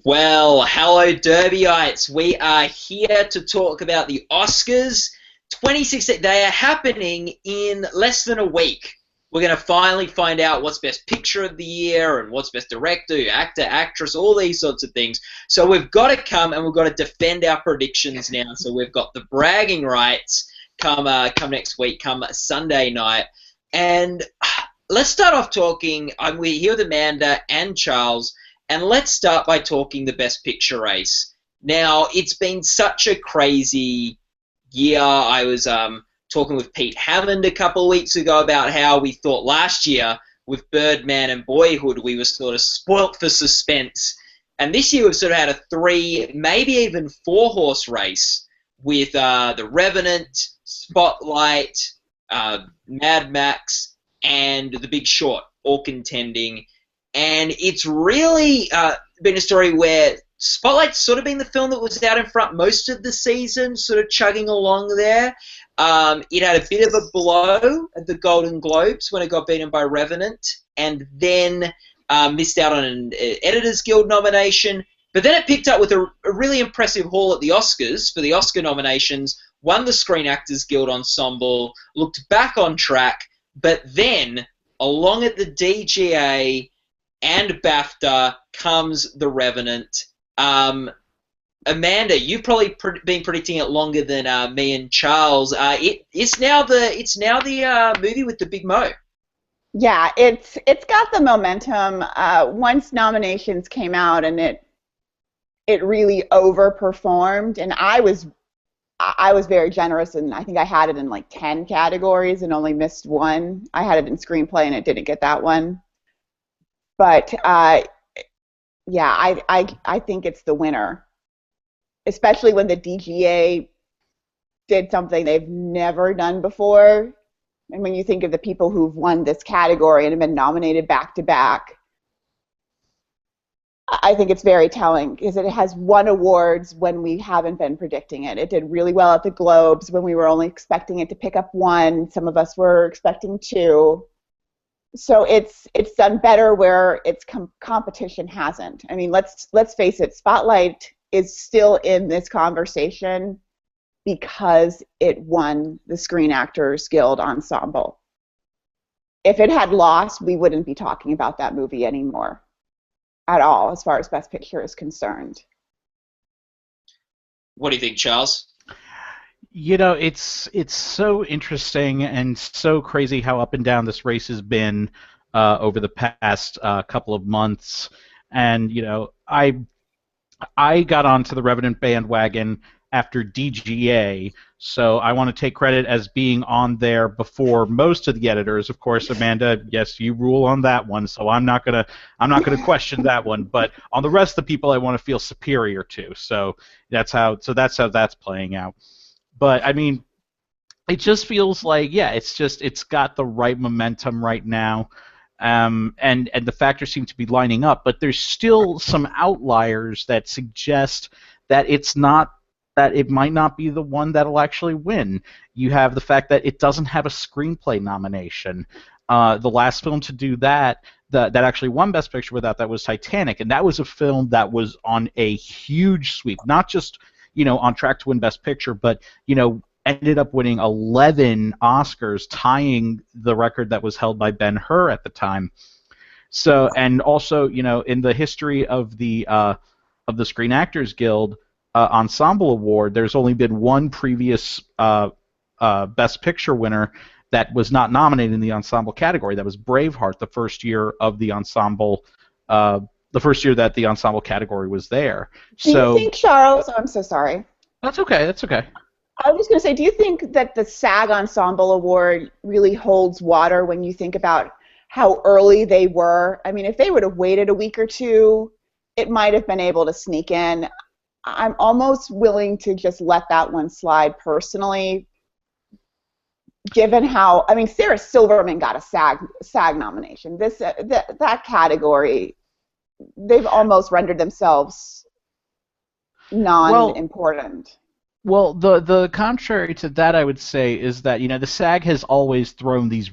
Well, hello, Derbyites. We are here to talk about the Oscars 2016. They are happening in less than a week. We're going to finally find out what's Best Picture of the Year and what's Best Director, Actor, Actress, all these sorts of things. So we've got to come and we've got to defend our predictions now. So we've got the bragging rights come next week, come Sunday night. And let's start off talking. We're here with Amanda and Charles. And let's start by talking the Best Picture race. Now, it's been such a crazy year. I was talking with Pete Hammond a couple of weeks ago about how we thought last year with Birdman and Boyhood we were sort of spoilt for suspense. And this year we've sort of had a three, maybe even four-horse race with The Revenant, Spotlight, Mad Max, and The Big Short all contending. And it's really been a story where Spotlight's sort of been the film that was out in front most of the season, sort of chugging along there. It had a bit of a blow at the Golden Globes when it got beaten by Revenant, and then missed out on an Editors Guild nomination. But then it picked up with a really impressive haul at the Oscars for the Oscar nominations, won the Screen Actors Guild Ensemble, looked back on track, but then, along at the DGA and BAFTA comes The Revenant. Amanda, you've probably been predicting it longer than me and Charles. It's now the movie with the big mo. Yeah, it's got the momentum. Once nominations came out, and it really overperformed, and I was very generous, and I think I had it in like 10 categories and only missed one. I had it in screenplay, and it didn't get that one. But yeah, I think it's the winner, especially when the DGA did something they've never done before. And when you think of the people who've won this category and have been nominated back to back, I think it's very telling because it has won awards when we haven't been predicting it. It did really well at the Globes when we were only expecting it to pick up one. Some of us were expecting two. So it's done better where its competition hasn't. I mean, let's face it, Spotlight is still in this conversation because it won the Screen Actors Guild Ensemble. If it had lost, we wouldn't be talking about that movie anymore at all as far as Best Picture is concerned. What do you think, Charles? You know, it's so interesting and so crazy how up and down this race has been over the past couple of months. And you know, I got onto the Revenant bandwagon after DGA, so I want to take credit as being on there before most of the editors. Of course, Amanda, yes, you rule on that one, so I'm not gonna question that one. But on the rest of the people, I want to feel superior to. So that's how that's playing out. But I mean, it just feels like, yeah, it's got the right momentum right now, and the factors seem to be lining up. But there's still some outliers that suggest that it might not be the one that'll actually win. You have the fact that it doesn't have a screenplay nomination. The last film to do that actually won Best Picture without that was Titanic, and that was a film that was on a huge sweep, not just on track to win Best Picture, but, ended up winning 11 Oscars, tying the record that was held by Ben-Hur at the time. So, and also, in the history of the Screen Actors Guild Ensemble Award, there's only been one previous Best Picture winner that was not nominated in the ensemble category. That was Braveheart, the first year of the ensemble. The first year that the ensemble category was there. Do you think, Charles? Oh, I'm so sorry. That's okay. That's okay. I was just going to say, do you think that the SAG Ensemble Award really holds water when you think about how early they were? I mean, if they would have waited a week or two, it might have been able to sneak in. I'm almost willing to just let that one slide personally, given how, I mean, Sarah Silverman got a SAG nomination. That category, they've almost rendered themselves non-important. Well, the contrary to that, I would say, is that the SAG has always thrown these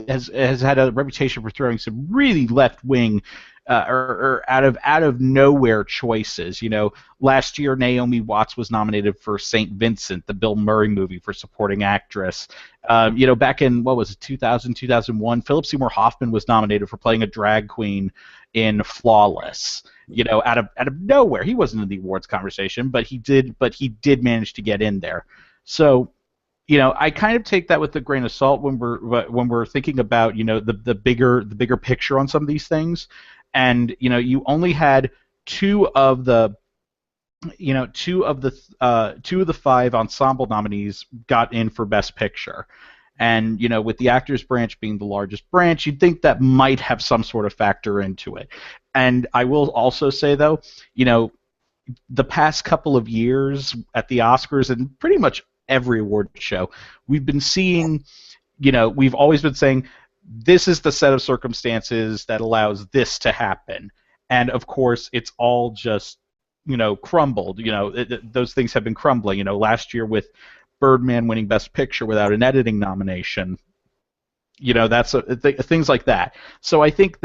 has had a reputation for throwing some really left-wing or out of nowhere choices. Last year Naomi Watts was nominated for Saint Vincent, the Bill Murray movie, for supporting actress. Back in, what was it, 2000, 2001, Philip Seymour Hoffman was nominated for playing a drag queen in Flawless. Out of nowhere. He wasn't in the awards conversation, but he did manage to get in there. So, I kind of take that with a grain of salt when we're thinking about, the bigger picture on some of these things. And, you only had two of the 5 ensemble nominees got in for Best Picture. And, with the actors branch being the largest branch, you'd think that might have some sort of factor into it. And I will also say, though, the past couple of years at the Oscars and pretty much every award show, we've been seeing, we've always been saying, this is the set of circumstances that allows this to happen. And, of course, it's all just, crumbled. Those things have been crumbling. Last year with Birdman winning Best Picture without an editing nomination, that's things like that. So I think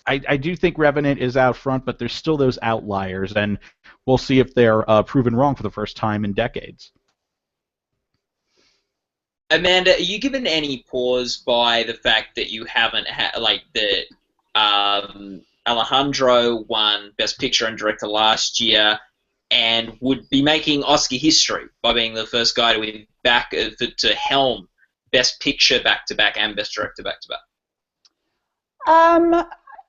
I do think Revenant is out front, but there's still those outliers, and we'll see if they're proven wrong for the first time in decades. Amanda, are you given any pause by the fact that you haven't had, Alejandro won Best Picture and Director last year and would be making Oscar history by being the first guy to win to helm Best Picture back-to-back and Best Director back-to-back?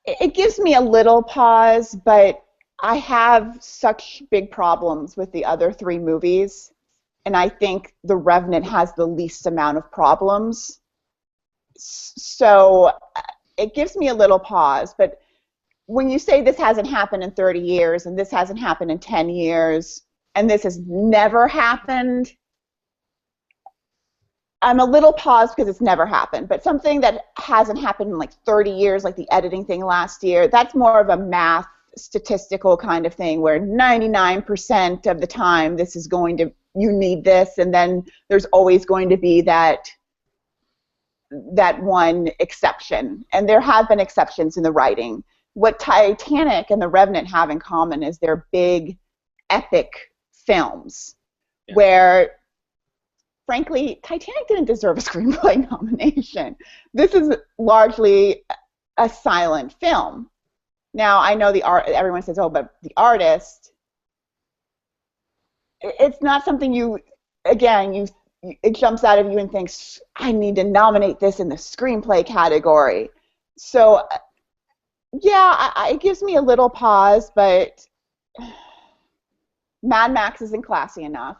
It gives me a little pause, but I have such big problems with the other 3 movies, and I think The Revenant has the least amount of problems. So it gives me a little pause, but when you say this hasn't happened in 30 years, and this hasn't happened in 10 years, and this has never happened, I'm a little paused because it's never happened, but something that hasn't happened in 30 years, like the editing thing last year, that's more of a math statistical kind of thing where 99% of the time you need this, and then there's always going to be that one exception. And there have been exceptions in the writing. What Titanic and The Revenant have in common is they're big, epic films where, frankly, Titanic didn't deserve a screenplay nomination. This is largely a silent film. Now, I know everyone says, oh, but the artist, it's not something it jumps out of you and thinks, I need to nominate this in the screenplay category. So, yeah, it gives me a little pause, but Mad Max isn't classy enough.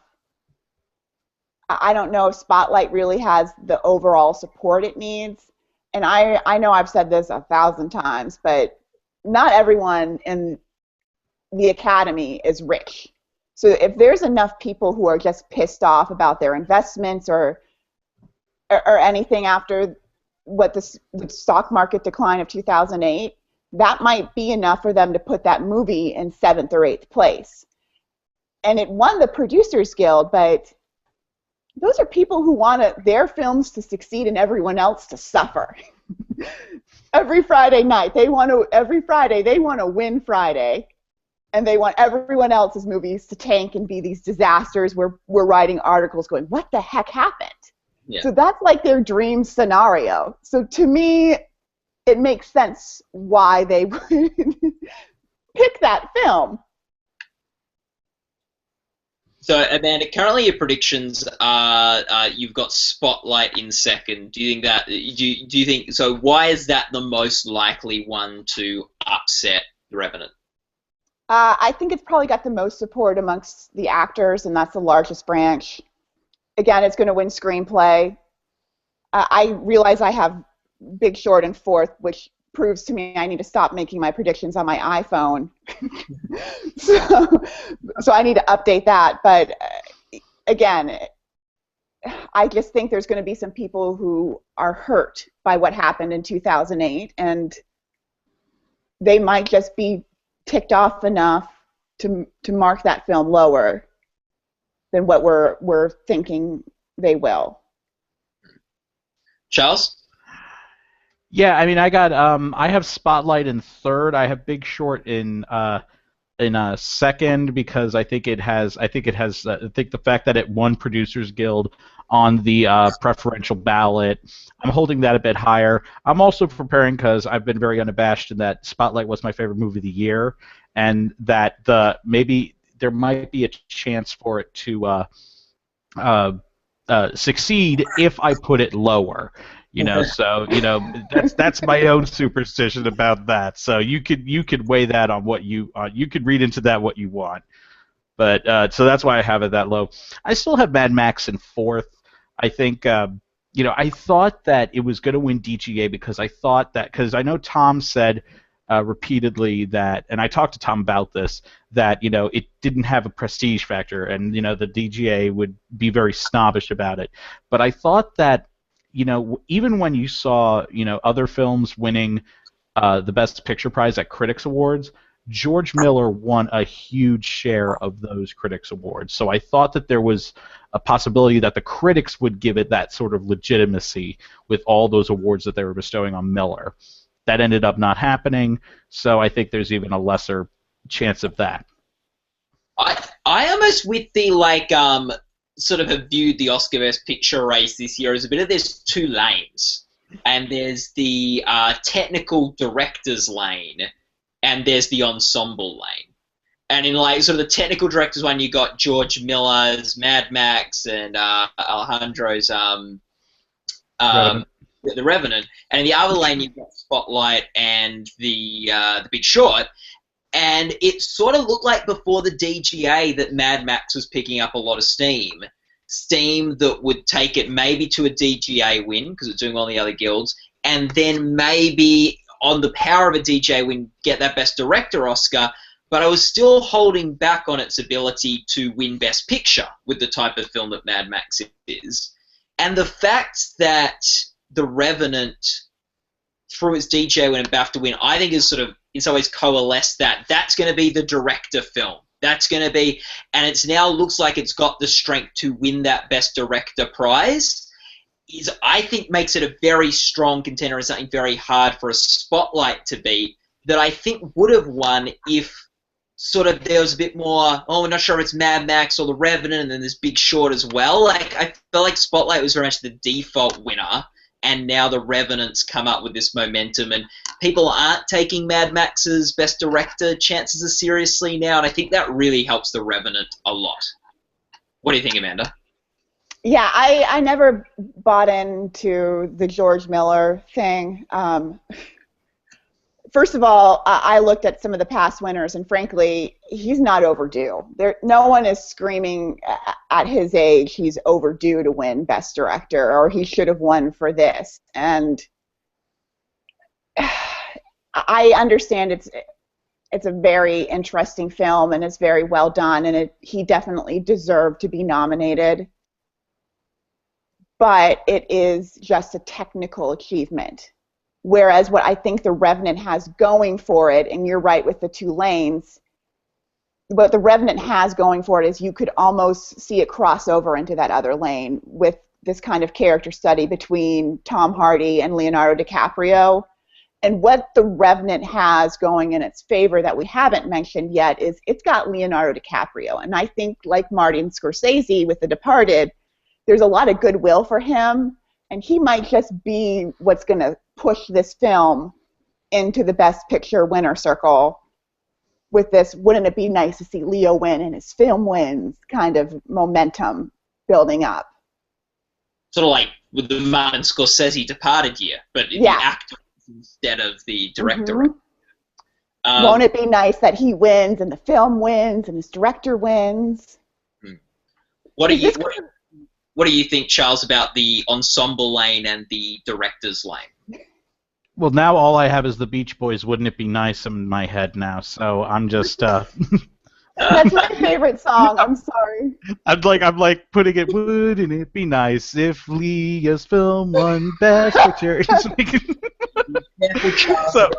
I don't know if Spotlight really has the overall support it needs. And I know I've said this 1,000 times, but not everyone in the Academy is rich. So if there's enough people who are just pissed off about their investments or anything after the stock market decline of 2008, that might be enough for them to put that movie in 7th or 8th place. And it won the Producers Guild, but those are people who want their films to succeed and everyone else to suffer. Every Friday night, every Friday they want to win Friday, and they want everyone else's movies to tank and be these disasters where we're writing articles going, what the heck happened? Yeah. So that's like their dream scenario. So to me, it makes sense why they would pick that film. So, Amanda, currently your predictions are you've got Spotlight in second. Do you think that? Do you think so? Why is that the most likely one to upset The Revenant? I think it's probably got the most support amongst the actors, and that's the largest branch. Again, it's going to win screenplay. I realize I have Big Short in fourth, which proves to me I need to stop making my predictions on my iPhone. so I need to update that. But again, I just think there's going to be some people who are hurt by what happened in 2008, and they might just be ticked off enough to mark that film lower than what we're thinking they will. Charles? Yeah, I mean, I have Spotlight in third. I have Big Short in second because I think the fact that it won Producers Guild on the preferential ballot, I'm holding that a bit higher. I'm also preparing because I've been very unabashed in that Spotlight was my favorite movie of the year, and that maybe there might be a chance for it to uh, succeed if I put it lower. So that's my own superstition about that. So you could weigh that on what you could read into that what you want. But so that's why I have it that low. I still have Mad Max in fourth. I think I thought that it was going to win DGA because I know Tom said repeatedly that, and I talked to Tom about this, that it didn't have a prestige factor, and the DGA would be very snobbish about it. But I thought that even when you saw other films winning the Best Picture prize at Critics Awards, George Miller won a huge share of those Critics Awards. So I thought that there was a possibility that the critics would give it that sort of legitimacy with all those awards that they were bestowing on Miller. That ended up not happening, so I think there's even a lesser chance of that. I almost with the sort of have viewed the Oscar Best Picture race this year as a bit of there's two lanes, and there's the technical directors lane, and there's the ensemble lane. And in sort of the technical directors one, you got George Miller's Mad Max and Alejandro's The Revenant, and in the other lane you've got Spotlight and the Big Short. And it sort of looked like before the DGA that Mad Max was picking up a lot of steam that would take it maybe to a DGA win because it's doing well in the other guilds, and then maybe on the power of a DGA win get that Best Director Oscar. But I was still holding back on its ability to win Best Picture with the type of film that Mad Max is. And the fact that The Revenant, through its DGA win and BAFTA win, I think is sort of in some ways coalesced that's going to be the director film. That's going to be, and it's now looks like it's got the strength to win that Best Director prize. I think makes it a very strong contender and something very hard for a Spotlight to beat that I think would have won if sort of there was a bit more, we're not sure if it's Mad Max or The Revenant, and then there's Big Short as well. I felt like Spotlight was very much the default winner, and now The Revenant's come up with this momentum, and people aren't taking Mad Max's Best Director chances as seriously now, and I think that really helps The Revenant a lot. What do you think, Amanda? Yeah, I never bought into the George Miller thing. First of all, I looked at some of the past winners, and frankly, he's not overdue. No one is screaming at his age he's overdue to win Best Director, or he should have won for this. And I understand it's a very interesting film, and it's very well done, and he definitely deserved to be nominated. But it is just a technical achievement. Whereas what I think The Revenant has going for it, and you're right with the two lanes, what The Revenant has going for it is you could almost see it cross over into that other lane with this kind of character study between Tom Hardy and Leonardo DiCaprio. And what The Revenant has going in its favor that we haven't mentioned yet is it's got Leonardo DiCaprio. And I think, like Martin Scorsese with The Departed, there's a lot of goodwill for him, and he might just be what's going to push this film into the Best Picture winner circle with this, wouldn't it be nice to see Leo win and his film wins kind of momentum building up. Sort of like with the Martin Scorsese Departed year, but the actor instead of the director. Mm-hmm. Won't it be nice that he wins and the film wins and his director wins? What do you think, Charles, about the ensemble lane and the director's lane? Well, now all I have is the Beach Boys. Wouldn't it be nice in my head now? So I'm just. That's my favorite song. I'm sorry. I'm like putting it. Wouldn't it be nice if Leah's film won Best Picture? So.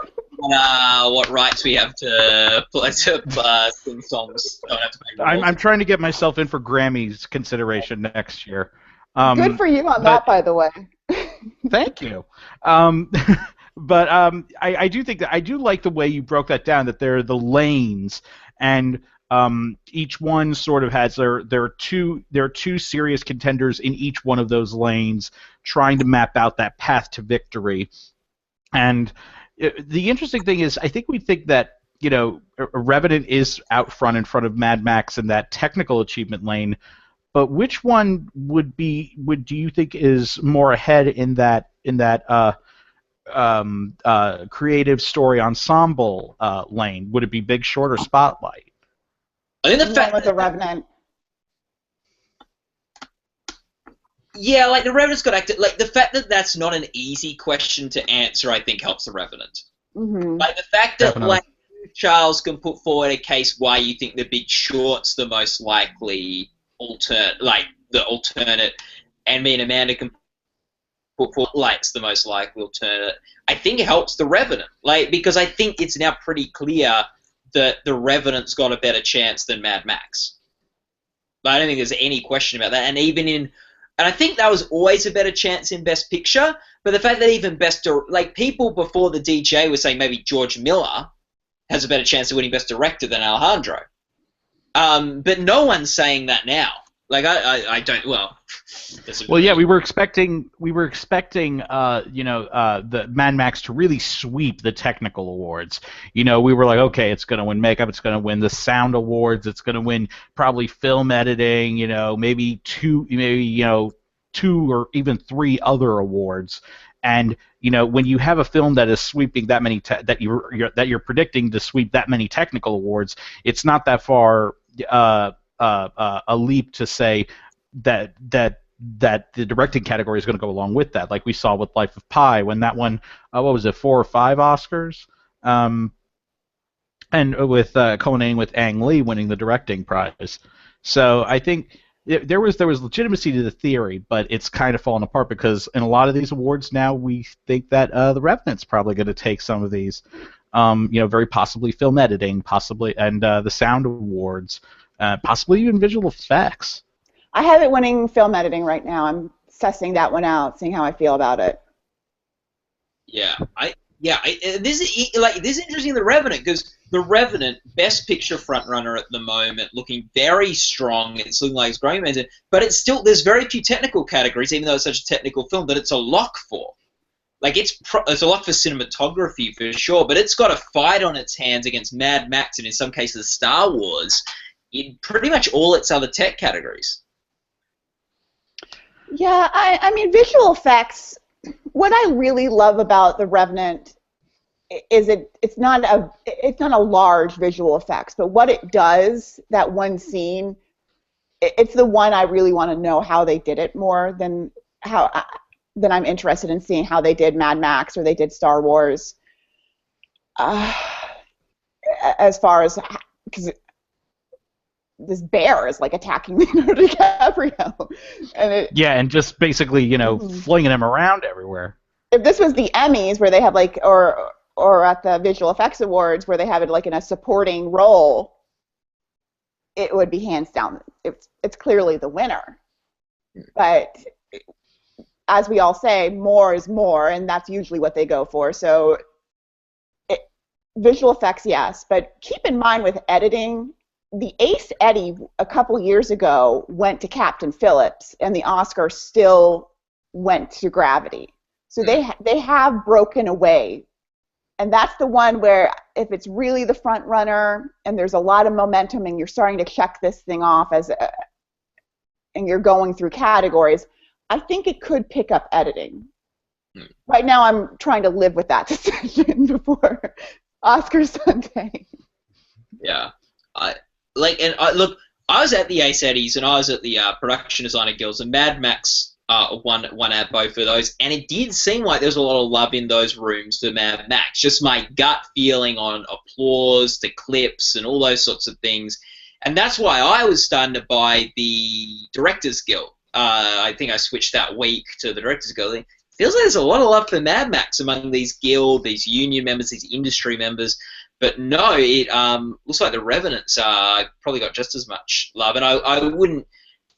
What rights we have to sing songs? I'm trying to get myself in for Grammys consideration next year. Good for you on that, by the way. Thank you. But I do think that I do like the way you broke that down. That there are the lanes, and each one sort of has there are two serious contenders in each one of those lanes, trying to map out that path to victory. And the interesting thing is, I think we think that Revenant is out front in front of Mad Max in that technical achievement lane. But which one would do you think is more ahead in that creative story ensemble lane? Would it be Big Short or Spotlight? I think the fact with the Revenant. Yeah, like the Revenant's got acted. Like the fact that that's not an easy question to answer, I think helps the Revenant. Mm-hmm. Like the fact that Definitely. like Charles can put forward a case why you think the Big Short's the most likely alternate, and me and Amanda can put forward Light's the most likely alternate. I think it helps the Revenant, because I think it's now pretty clear that the Revenant's got a better chance than Mad Max. But I don't think there's any question about that. And I think that was always a better chance in Best Picture. But the fact that even people before the DJ were saying maybe George Miller has a better chance of winning Best Director than Alejandro. But no one's saying that now. Like I don't. Well. Yeah, we were expecting the Mad Max to really sweep the technical awards. We were like, okay, it's going to win makeup, it's going to win the sound awards, it's going to win probably film editing, maybe two or even three other awards. And when you have a film that is sweeping that many that you're predicting to sweep that many technical awards, it's not that far a leap to say that the directing category is going to go along with that, like we saw with Life of Pi when that won, what was it, 4 or 5 Oscars, and with culminating with Ang Lee winning the directing prize. So I think there was legitimacy to the theory, but it's kind of fallen apart because in a lot of these awards now we think that the Revenant's probably going to take some of these, very possibly film editing, possibly, and the sound awards, possibly even visual effects. I have it winning film editing right now. I'm sussing that one out, seeing how I feel about it. This is interesting. The Revenant, because the Revenant, Best Picture frontrunner at the moment, looking very strong. It's looking like it's growing momentum, but it's still there's very few technical categories, even though it's such a technical film that it's a lock for. Like it's a lock for cinematography for sure, but it's got a fight on its hands against Mad Max and in some cases Star Wars in pretty much all its other tech categories. Yeah, I mean, visual effects, what I really love about The Revenant is it's not a large visual effects, but what it does, that one scene, it's the one I really want to know how they did it more than I'm interested in seeing how they did Mad Max or they did Star Wars. As far as, because this bear is like attacking Leonardo DiCaprio, and just basically flinging him around everywhere. If this was the Emmys where they have or at the Visual Effects Awards where they have it like in a supporting role, it would be hands down. It's clearly the winner. But as we all say, more is more, and that's usually what they go for. So visual effects, yes, but keep in mind with editing, the Ace Eddie a couple years ago went to Captain Phillips, and the Oscar still went to Gravity. So they have broken away, and that's the one where if it's really the front runner and there's a lot of momentum and you're starting to check this thing off and you're going through categories, I think it could pick up editing. Right now, I'm trying to live with that decision before Oscar Sunday. Yeah, look, I was at the Ace Eddies and I was at the Production Designer Guilds, and Mad Max won at both of those, and it did seem like there was a lot of love in those rooms for Mad Max. Just my gut feeling on applause, the clips, and all those sorts of things, and that's why I was starting to buy the Directors Guild. I think I switched that week to the Directors Guild. It feels like there's a lot of love for Mad Max among these guild, these union members, these industry members. But no, it looks like the Revenants probably got just as much love. And I wouldn't,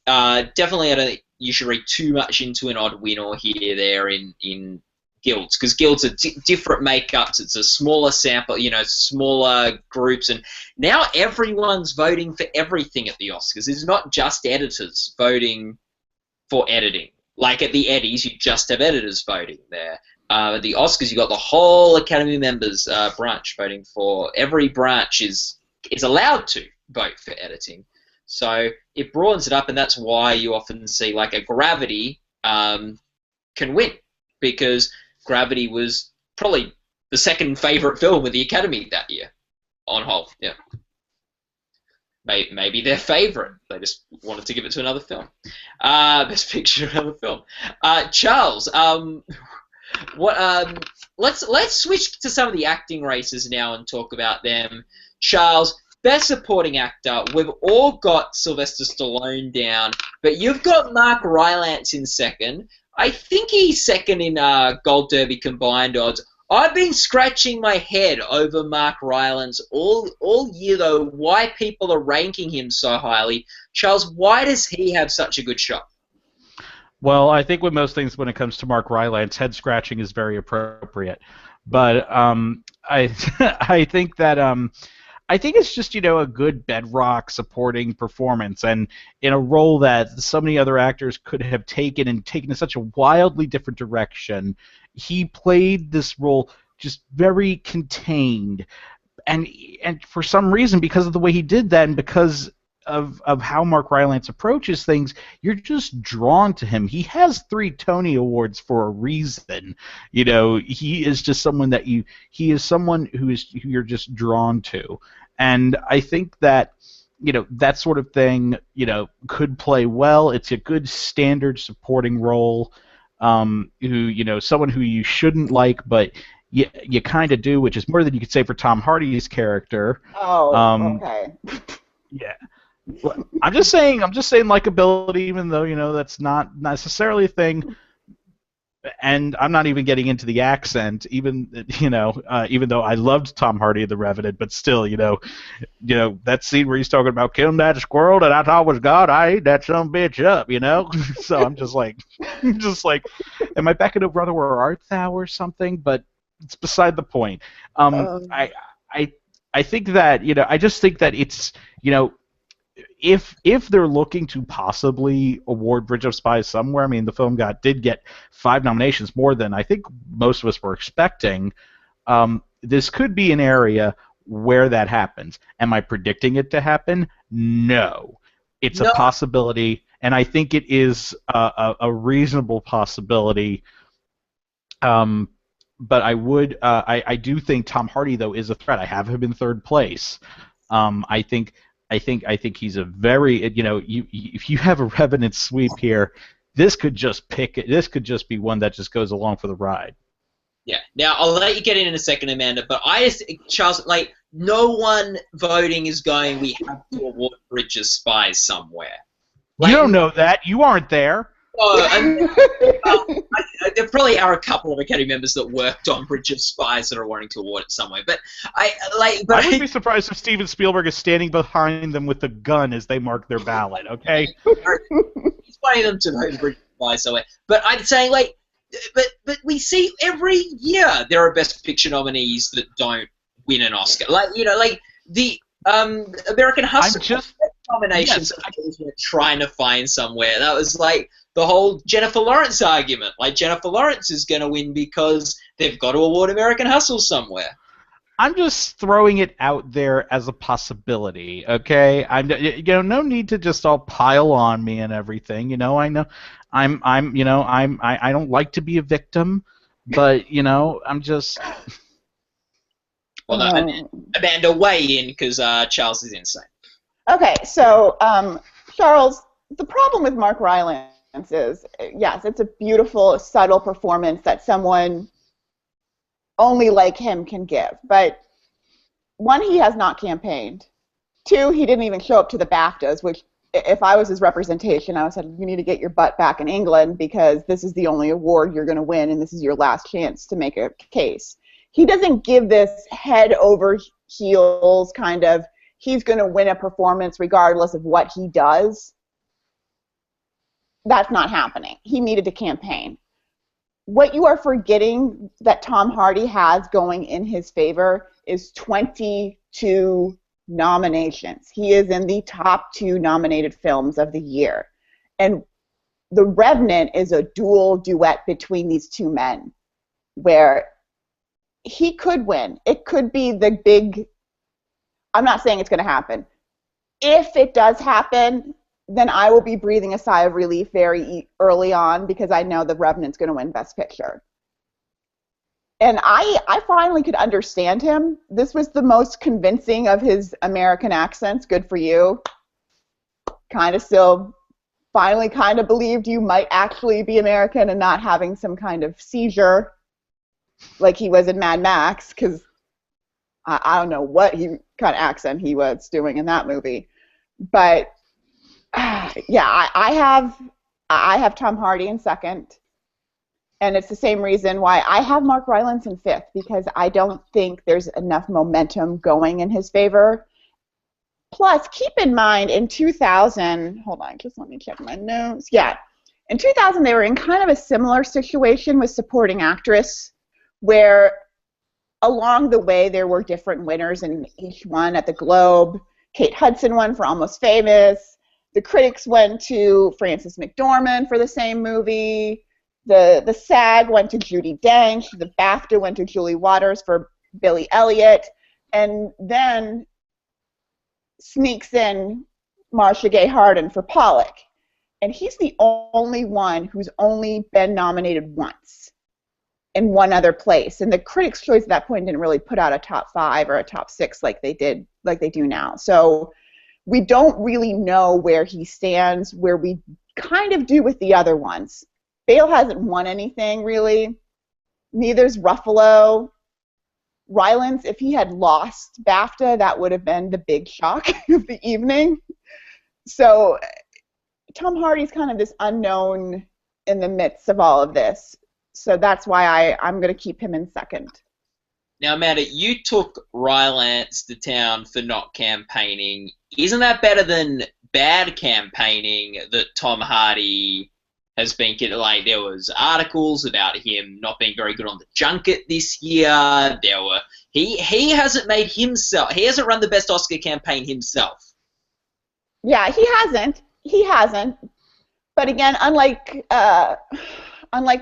definitely I don't think you should read too much into an odd win or here there in guilds, because guilds are different makeups. It's a smaller sample, smaller groups, and now everyone's voting for everything at the Oscars. It's not just editors voting for editing. Like at the Eddies, you just have editors voting there. At the Oscars, you got the whole Academy members branch voting for. Every branch is allowed to vote for editing. So it broadens it up, and that's why you often see like a Gravity can win, because Gravity was probably the second favourite film of the Academy that year, on whole. Yeah, maybe their favourite. They just wanted to give it to another film. Best Picture, another film. Charles, let's switch to some of the acting races now and talk about them. Charles, Best Supporting Actor, we've all got Sylvester Stallone down, but you've got Mark Rylance in second. I think he's second in Gold Derby combined odds. I've been scratching my head over Mark Rylance all year, though, why people are ranking him so highly. Charles, why does he have such a good shot? Well, I think with most things when it comes to Mark Rylance, head scratching is very appropriate. But I think that I think it's just, a good bedrock supporting performance, and in a role that so many other actors could have taken in such a wildly different direction, he played this role just very contained. And for some reason, because of the way he did that and because of how Mark Rylance approaches things, you're just drawn to him. He has 3 Tony Awards for a reason. He is just someone that he is someone who you're just drawn to. And I think that, that sort of thing, could play well. It's a good standard supporting role. Someone who you shouldn't like, but you kind of do, which is more than you could say for Tom Hardy's character. Oh, okay. Yeah. I'm just saying likability, even though, that's not necessarily a thing. And I'm not even getting into the accent, even though I loved Tom Hardy in The Revenant, but still, that scene where he's talking about killing that squirrel that I thought was God, I ate that some bitch up, So I'm just like, am I back in a Brother Where Art Thou or something? But it's beside the point. I think that I just think that it's if they're looking to possibly award Bridge of Spies somewhere, I mean, the film did get 5 nominations, more than I think most of us were expecting. This could be an area where that happens. Am I predicting it to happen? No. It's a possibility, and I think it is a reasonable possibility. But I do think Tom Hardy, though, is a threat. I have him in 3rd place. I think he's a very, if you have a Revenant sweep here, this could just be one that just goes along for the ride. Yeah. Now I'll let you get in a second, Amanda, but Charles, no one voting is going, we have to award Bridge of Spies somewhere. You don't know that. You aren't there. There probably are a couple of Academy members that worked on Bridge of Spies that are wanting to award it somewhere. But I wouldn't be surprised if Steven Spielberg is standing behind them with a gun as they mark their ballot. Okay. He's wanting them to vote Bridge of Spies somewhere. But I'd say but we see every year there are Best Picture nominees that don't win an Oscar. The American Hustle nominations. Yes, trying to find somewhere. That was the whole Jennifer Lawrence argument. Jennifer Lawrence is going to win because they've got to award American Hustle somewhere. I'm just throwing it out there as a possibility, okay? No need to just all pile on me and everything. I know I don't like to be a victim, but I'm just. Well, Amanda, weigh in because Charles is insane. Okay, so Charles, the problem with Mark Rylance is, yes, it's a beautiful, subtle performance that someone only like him can give. But 1, he has not campaigned. 2, he didn't even show up to the BAFTAs, which, if I was his representation, I would have said, you need to get your butt back in England because this is the only award you're going to win and this is your last chance to make a case. He doesn't give this head over heels kind of, he's going to win a performance regardless of what he does. That's not happening. He needed to campaign. what you are forgetting that Tom Hardy has going in his favor is 22 nominations. He is in the top 2 nominated films of the year. And The Revenant is a dual duet between these two men where he could win. It could be the big, I'm not saying it's going to happen. If it does happen, then I will be breathing a sigh of relief very early on because I know The Revenant's going to win Best Picture. And I finally could understand him. This was the most convincing of his American accents. Good for you. Kind of still finally kind of believed you might actually be American and not having some kind of seizure like he was in Mad Max, because I don't know what kind of accent he was doing in that movie. But yeah, I have Tom Hardy in second. And it's the same reason why I have Mark Rylance in fifth, because I don't think there's enough momentum going in his favor. Plus, keep in mind, in 2000, hold on, just let me check my notes. Yeah, in 2000, they were in kind of a similar situation with supporting actress, where along the way there were different winners in each one. At the Globe, Kate Hudson won for Almost Famous. The critics went to Frances McDormand for the same movie. The SAG went to Judi Dench. The BAFTA went to Julie Waters for Billy Elliot. And then sneaks in Marcia Gay Harden for Pollock. And he's the only one who's only been nominated once in one other place. And the Critics' Choice at that point didn't really put out a top 5 or a top 6 like they do now. So we don't really know where he stands, where we kind of do with the other ones. Bale hasn't won anything, really. Neither's Ruffalo. Rylance, if he had lost BAFTA, that would have been the big shock of the evening. So Tom Hardy's kind of this unknown in the midst of all of this. So that's why I'm going to keep him in second. Now, Amanda, you took Rylance to town for not campaigning. Isn't that better than bad campaigning that Tom Hardy has been getting? Like, there was articles about him not being very good on the junket this year. He hasn't made himself. He hasn't run the best Oscar campaign himself. Yeah, he hasn't. But again, unlike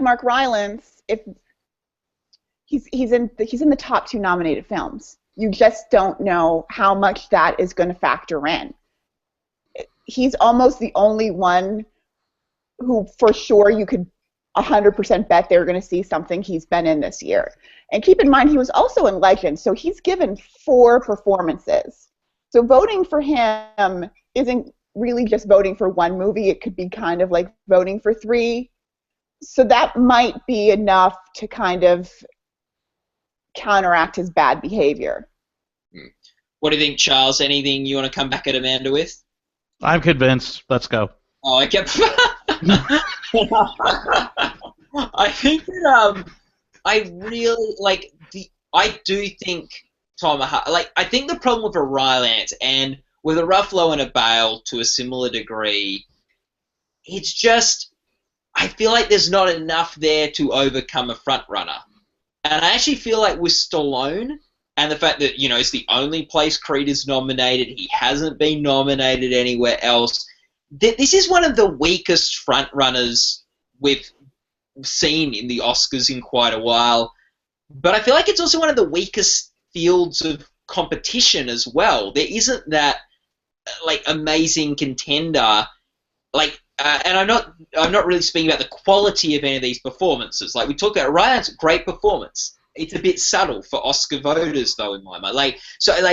Mark Rylance, if he's in the top 2 nominated films, you just don't know how much that is going to factor in. He's almost the only one who for sure you could 100% bet they're going to see something he's been in this year. And keep in mind, he was also in Legend, so he's given 4 performances. So voting for him isn't really just voting for one movie. It could be kind of like voting for 3. So that might be enough to kind of counteract his bad behavior. What do you think, Charles? Anything you want to come back at Amanda with? I'm convinced. Let's go. Oh, okay. I think that I really like I do think Tom Hardy. Like, I think the problem with a Rylance and with a Ruffalo and a Bale to a similar degree, it's just I feel like there's not enough there to overcome a front runner. And I actually feel like with Stallone and the fact that, you know, it's the only place Creed is nominated, he hasn't been nominated anywhere else. This is one of the weakest front runners we've seen in the Oscars in quite a while. But I feel like it's also one of the weakest fields of competition as well. There isn't that like amazing contender. Like, and I'm not really speaking about the quality of any of these performances. Like we talked about, Ryan's great performance. It's a bit subtle for Oscar voters, though, in my mind. Like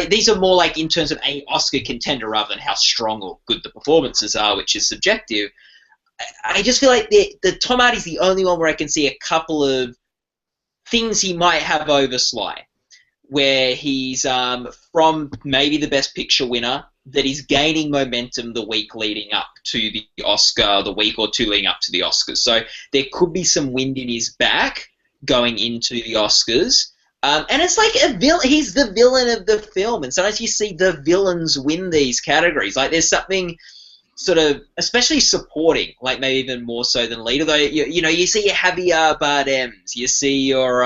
these are more like in terms of an Oscar contender rather than how strong or good the performances are, which is subjective. I just feel like the Tom Hardy's the only one where I can see a couple of things he might have over Sly, where he's from maybe the Best Picture winner, that he's gaining momentum the week leading up to the Oscar, the week or two leading up to the Oscars. So there could be some wind in his back going into the Oscars. And it's like he's the villain of the film. And sometimes you see the villains win these categories. Like there's something sort of, especially supporting, like maybe even more so than lead. Although you see your Javier Bardems, you see your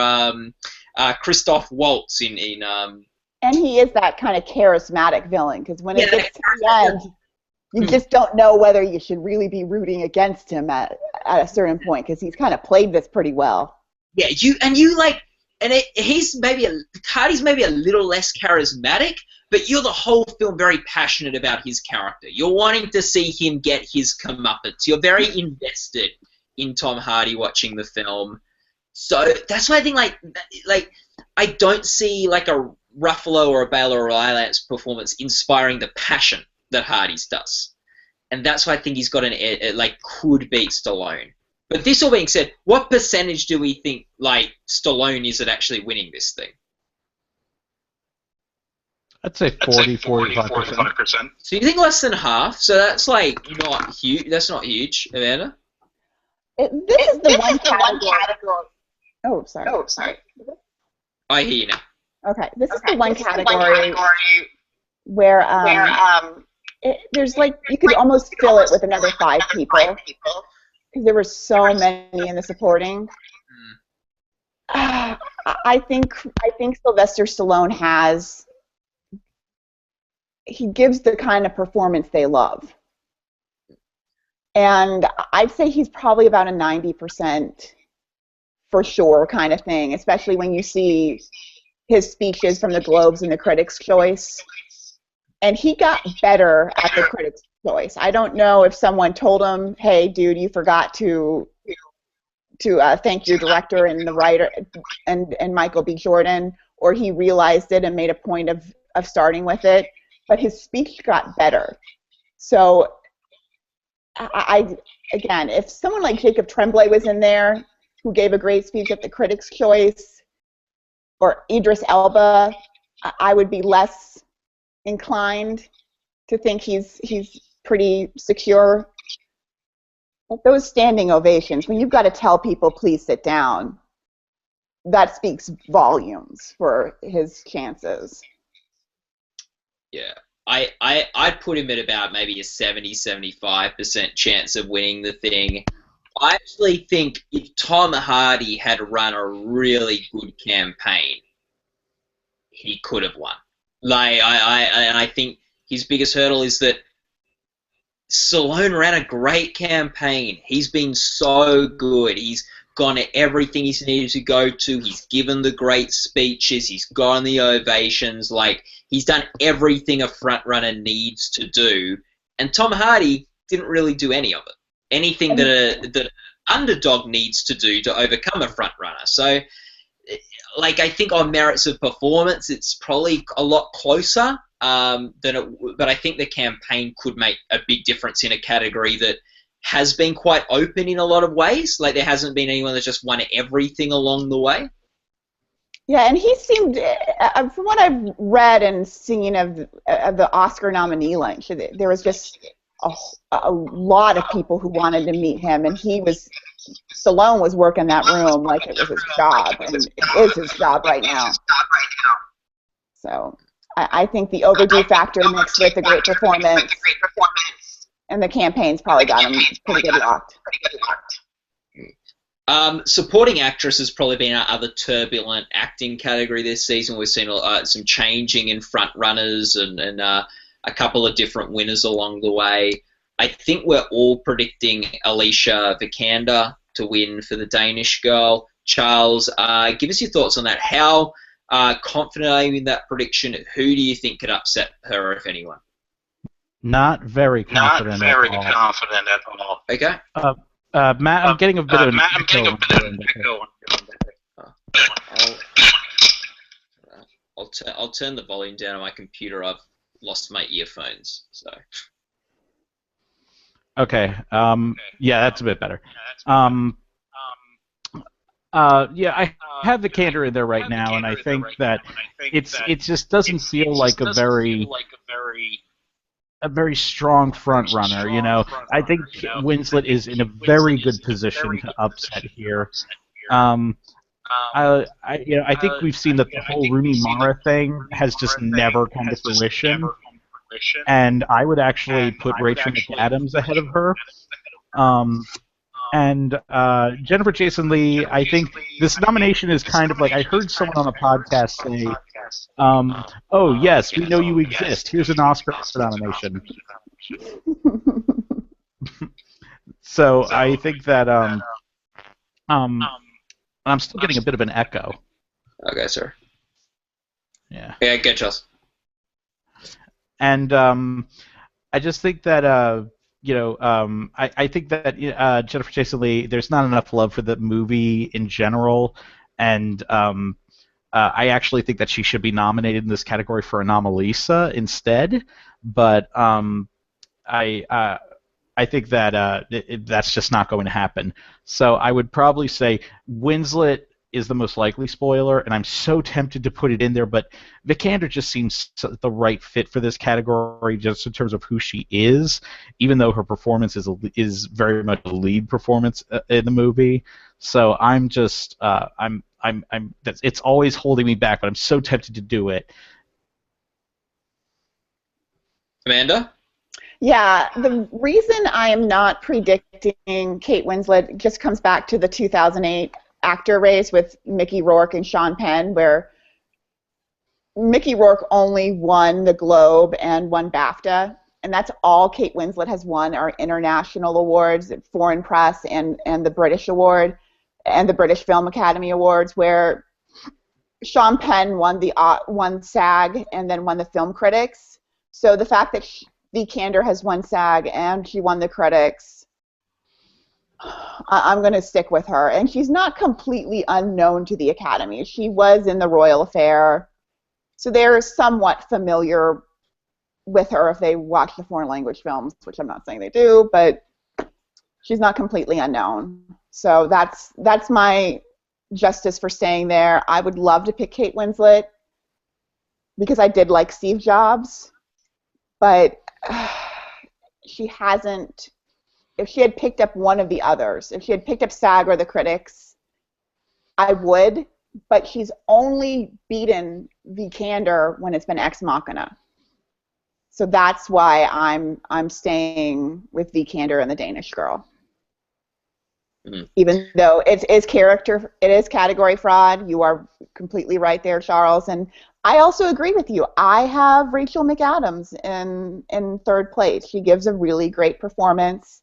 Christoph Waltz in and he is that kind of charismatic villain, because when it gets to the end, you just don't know whether you should really be rooting against him at a certain point, because he's kind of played this pretty well. Yeah, Hardy's maybe a little less charismatic, but you're the whole film very passionate about his character. You're wanting to see him get his comeuppance. You're very invested in Tom Hardy watching the film. So that's why I think like I don't see like a Ruffalo or a Bale or a Rylance performance inspiring the passion that Hardy's does. And that's why I think he's got could beat Stallone. But this all being said, what percentage do we think like Stallone is at actually winning this thing? I'd say 45%. So you think less than half? So that's like not huge. That's not huge, Amanda. This is the one category. Oh, sorry. I hear you now. Okay, this is the one category where there's like you could almost fill it with another 5 people, because there were so many in the supporting. I think Sylvester Stallone he gives the kind of performance they love, and I'd say he's probably about a 90% for sure kind of thing, especially when you see his speeches from the Globes and the Critics' Choice. And he got better at the Critics' Choice. I don't know if someone told him, hey, dude, you forgot to thank your director and the writer and Michael B. Jordan, or he realized it and made a point of starting with it. But his speech got better. So, again, if someone like Jacob Tremblay was in there, who gave a great speech at the Critics' Choice, or Idris Elba, I would be less inclined to think he's pretty secure. But those standing ovations, when you've got to tell people, please sit down, that speaks volumes for his chances. Yeah. I'd put him at about maybe a 70-75% chance of winning the thing. I actually think if Tom Hardy had run a really good campaign, he could have won. I think his biggest hurdle is that Stallone ran a great campaign. He's been so good. He's gone to everything he's needed to go to. He's given the great speeches. He's gotten the ovations. Like, he's done everything a frontrunner needs to do. And Tom Hardy didn't really do any of it. Anything that an underdog needs to do to overcome a frontrunner. So, like, I think on merits of performance, it's probably a lot closer but I think the campaign could make a big difference in a category that has been quite open in a lot of ways. Like, there hasn't been anyone that's just won everything along the way. Yeah, and he seemed, from what I've read and seen of the Oscar nominee lunch, there was just a lot of people who wanted to meet him, and Stallone was working that room like it was his job, and it is his job right now. So I think the overdue factor mixed with the great performance, and the campaign's probably got him pretty good locked. Supporting actress has probably been our other turbulent acting category this season. We've seen some changing in front runners and a couple of different winners along the way. I think we're all predicting Alicia Vikander to win for the Danish Girl. Charles, give us your thoughts on that. How confident are you in that prediction? Who do you think could upset her, if anyone? Not very confident at all. Okay. Matt, I'm getting a bit of an echo. I'll turn the volume down on my computer. I've lost my earphones, so. Okay. Yeah, that's a bit better. Yeah, I have the candor in there right now, and I think that it just doesn't feel like a very strong front runner. You know, I think Winslet is in a very good position to upset here. I think we've seen that the whole Rooney Mara thing has just never come to fruition. and I would actually put Rachel McAdams ahead of her. And Jennifer Jason Leigh, I think this nomination is kind of like, I heard someone on a podcast say, oh, yes, we know you exist. Here's an Oscar nomination. So I think that I'm still getting a bit of an echo. Okay, sir. Yeah. Yeah, get us. And I just think that I think that Jennifer Jason Leigh, there's not enough love for the movie in general, and I actually think that she should be nominated in this category for Anomalisa instead. But I think that that's just not going to happen. So I would probably say Winslet is the most likely spoiler, and I'm so tempted to put it in there, but Vikander just seems the right fit for this category, just in terms of who she is, even though her performance is very much a lead performance in the movie. So I'm just it's always holding me back, but I'm so tempted to do it. Amanda? Yeah, the reason I am not predicting Kate Winslet just comes back to the 2008 actor race with Mickey Rourke and Sean Penn, where Mickey Rourke only won the Globe and won BAFTA, and that's all Kate Winslet has won are international awards, Foreign Press and the British Award and the British Film Academy Awards, where Sean Penn won SAG and then won the Film Critics. So the fact that Vikander has won SAG and she won the Critics, I'm going to stick with her. And she's not completely unknown to the Academy. She was in the Royal Affair, so they're somewhat familiar with her if they watch the foreign language films, which I'm not saying they do, but she's not completely unknown. So that's my justice for staying there. I would love to pick Kate Winslet because I did like Steve Jobs, but she hasn't. If she had picked up one of the others, if she had picked up SAG or the Critics, I would, but she's only beaten Vikander when it's been Ex Machina. So that's why I'm staying with Vikander and the Danish Girl. Even though it is category fraud. You are completely right there, Charles. And I also agree with you. I have Rachel McAdams in third place. She gives a really great performance.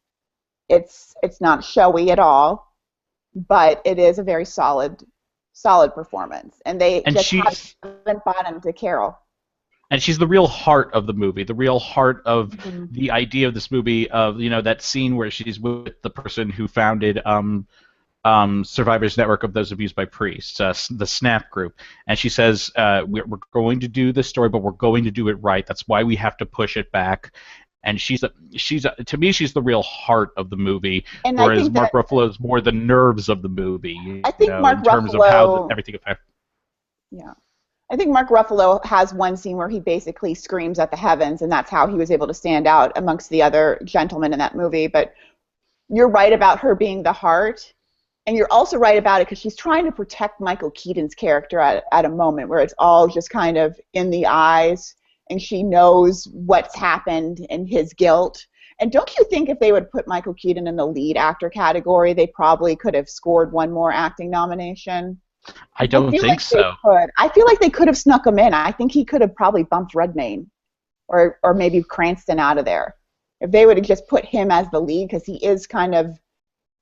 It's not showy at all, but it is a very solid performance. And haven't bottom to Carol. And she's the real heart of the movie, the real heart of the idea of this movie, of that scene where she's with the person who founded Survivors Network of Those Abused by Priests, the SNAP group. And she says, we're going to do this story, but we're going to do it right. That's why we have to push it back. And to me, she's the real heart of the movie, and whereas Mark Ruffalo is more the nerves of the movie. I think Mark in terms Ruffalo, of how everything affects. Yeah. I think Mark Ruffalo has one scene where he basically screams at the heavens, and that's how he was able to stand out amongst the other gentlemen in that movie. But you're right about her being the heart, and you're also right about it because she's trying to protect Michael Keaton's character at a moment where it's all just kind of in the eyes, and she knows what's happened and his guilt. And don't you think if they would put Michael Keaton in the lead actor category, they probably could have scored one more acting nomination? I don't think so. I feel like they could have snuck him in. I think he could have probably bumped Redmayne or maybe Cranston out of there if they would have just put him as the lead, because he is kind of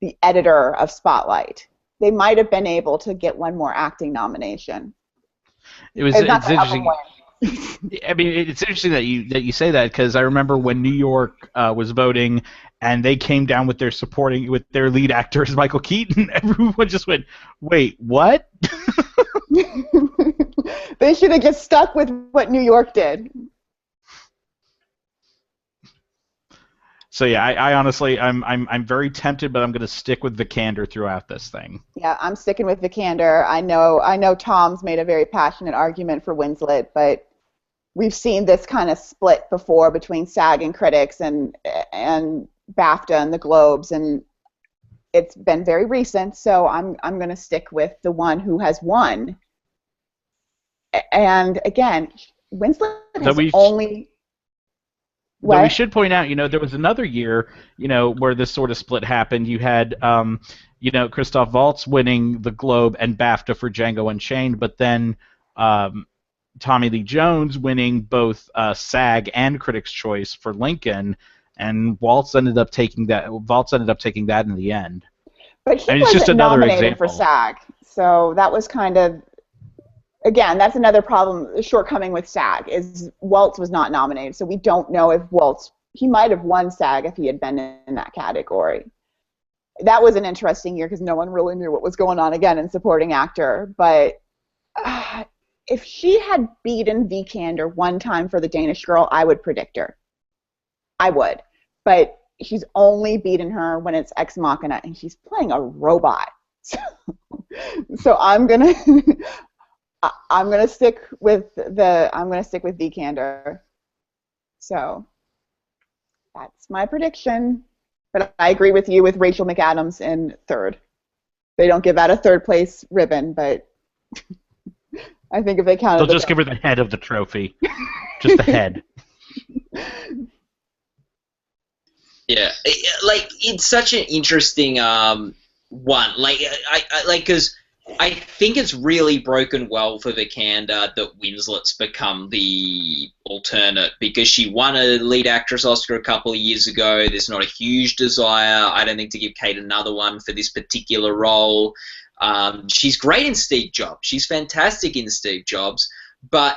the editor of Spotlight. They might have been able to get one more acting nomination. It's interesting. I mean, it's interesting that you say that, because I remember when New York was voting and they came down with their lead actor as Michael Keaton. Everyone just went, "Wait, what?" They should have just stuck with what New York did. So yeah, I honestly, I'm very tempted, but I'm going to stick with Vikander throughout this thing. Yeah, I'm sticking with Vikander. I know Tom's made a very passionate argument for Winslet, but we've seen this kind of split before between SAG and critics and BAFTA and the Globes, and it's been very recent. So I'm going to stick with the one who has won. And again, Winslet has only. Though we What? should point out, there was another year, where this sort of split happened. You had, Christoph Waltz winning the Globe and BAFTA for Django Unchained, but then Tommy Lee Jones winning both SAG and Critics' Choice for Lincoln, and Waltz ended up taking that. Waltz ended up taking that in the end. But he I mean, it's just wasn't another nominated for example. SAG, so that was kind of, again, that's another problem, shortcoming with SAG, is Waltz was not nominated, so we don't know if he might have won SAG if he had been in that category. That was an interesting year because no one really knew what was going on again in supporting actor, but if she had beaten Vikander one time for The Danish Girl, I would predict her. I would. But she's only beaten her when it's Ex Machina, and she's playing a robot. So I'm gonna stick with Vikander. So that's my prediction. But I agree with you with Rachel McAdams in third. They don't give out a third place ribbon, but I think if they counted, they'll just give her the head of the trophy, just the head. Yeah, it's such an interesting one. Because I think it's really broken well for Vikander that Winslet's become the alternate, because she won a lead actress Oscar a couple of years ago. There's not a huge desire, I don't think, to give Kate another one for this particular role. She's great in Steve Jobs. She's fantastic in Steve Jobs. But,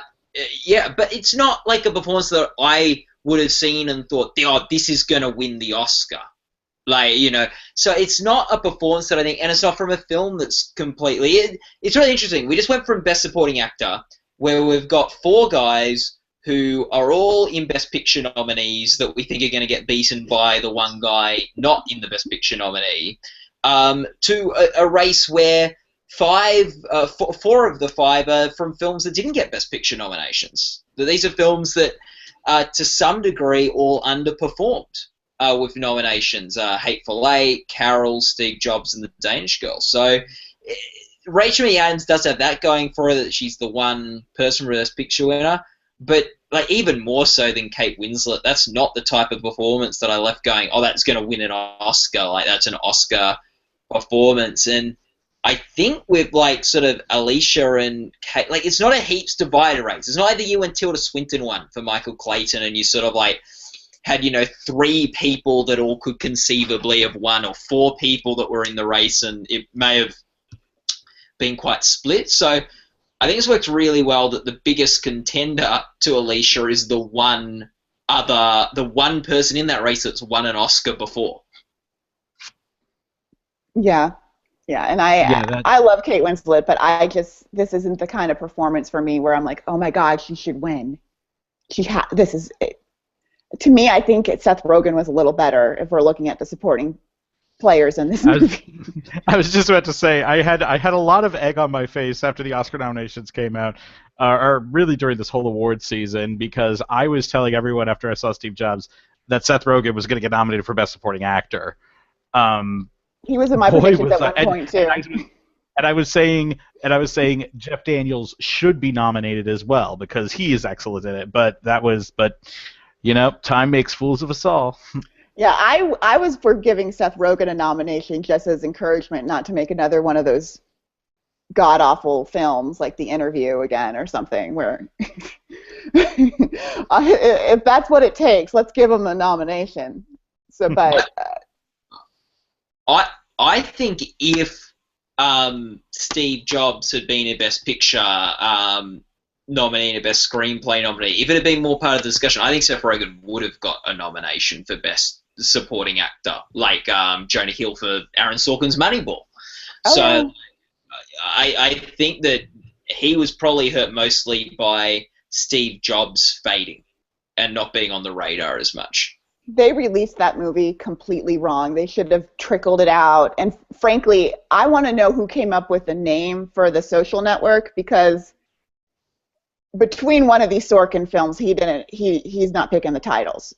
but it's not like a performance that I would have seen and thought, oh, this is going to win the Oscar. So it's not a performance that I think, and it's not from a film that's completely, it's really interesting. We just went from Best Supporting Actor, where we've got 4 guys who are all in Best Picture nominees that we think are going to get beaten by the one guy not in the Best Picture nominee, to a race where 4 of the 5 are from films that didn't get Best Picture nominations. These are films that, to some degree, all underperformed with nominations. Hateful Eight, Carol, Steve Jobs, and The Danish Girl. So Rachel McAdams does have that going for her, that she's the one person for Best Picture winner. But even more so than Kate Winslet, that's not the type of performance that I left going, oh, that's going to win an Oscar. That's an Oscar performance. And I think with sort of Alicia and Kate, it's not a heaps divided race. It's not like the year when Tilda Swinton won for Michael Clayton, and you sort of had 3 people that all could conceivably have won, or 4 people that were in the race, and it may have been quite split. So I think it's worked really well that the biggest contender to Alicia is the one person in that race that's won an Oscar before. Yeah. Yeah, and I love Kate Winslet, but this isn't the kind of performance for me where I'm like, oh my God, she should win. This is it. To me, I think Seth Rogen was a little better if we're looking at the supporting players in this movie. I was just about to say, I had a lot of egg on my face after the Oscar nominations came out, or really during this whole award season, because I was telling everyone after I saw Steve Jobs that Seth Rogen was going to get nominated for Best Supporting Actor. He was in my predictions at one point too. And I was saying Jeff Daniels should be nominated as well because he is excellent in it. But time makes fools of us all. Yeah, I was for giving Seth Rogen a nomination just as encouragement not to make another one of those god-awful films like The Interview again or something where if that's what it takes, let's give him a nomination. So, but I think if Steve Jobs had been a Best Picture nominee and a Best Screenplay nominee, if it had been more part of the discussion, I think Seth Rogen would have got a nomination for Best Supporting Actor, like Jonah Hill for Aaron Sorkin's Moneyball. Oh, so yeah. I think that he was probably hurt mostly by Steve Jobs fading and not being on the radar as much. They released that movie completely wrong. They should have trickled it out. And frankly, I want to know who came up with the name for The Social Network, because between one of these Sorkin films, he's not picking the titles.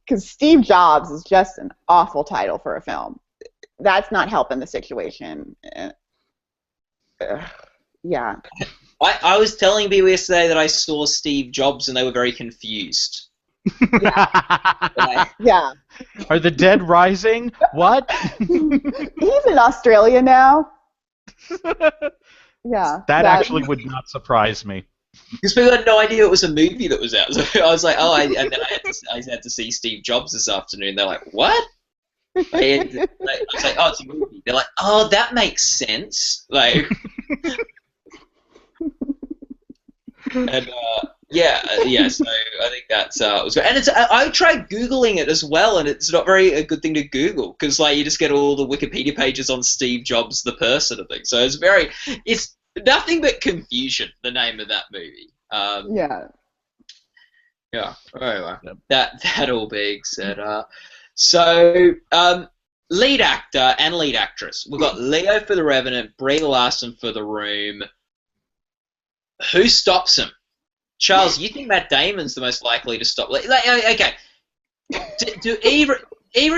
Because Steve Jobs is just an awful title for a film. That's not helping the situation. Yeah. I was telling people yesterday that I saw Steve Jobs and they were very confused. Yeah. Are the dead rising? What? He's in Australia now. Yeah. That actually would not surprise me. Because people had no idea it was a movie that was out. So I was like, oh, and then I had to see Steve Jobs this afternoon. They're like, what? I was like, oh, it's a movie. They're like, oh, that makes sense. Like, and yeah. So I think that's was good. And it's I tried googling it as well, and it's not very a good thing to Google because like you just get all the Wikipedia pages on Steve Jobs the person and things. So it's nothing but confusion. The name of that movie. Yeah. Yeah. Anyway, that all being said, so lead actor and lead actress. We've got Leo for The Revenant, Brie Larson for The Room. Who stops him? Charles, you think Matt Damon's the most likely to stop? Okay. Do either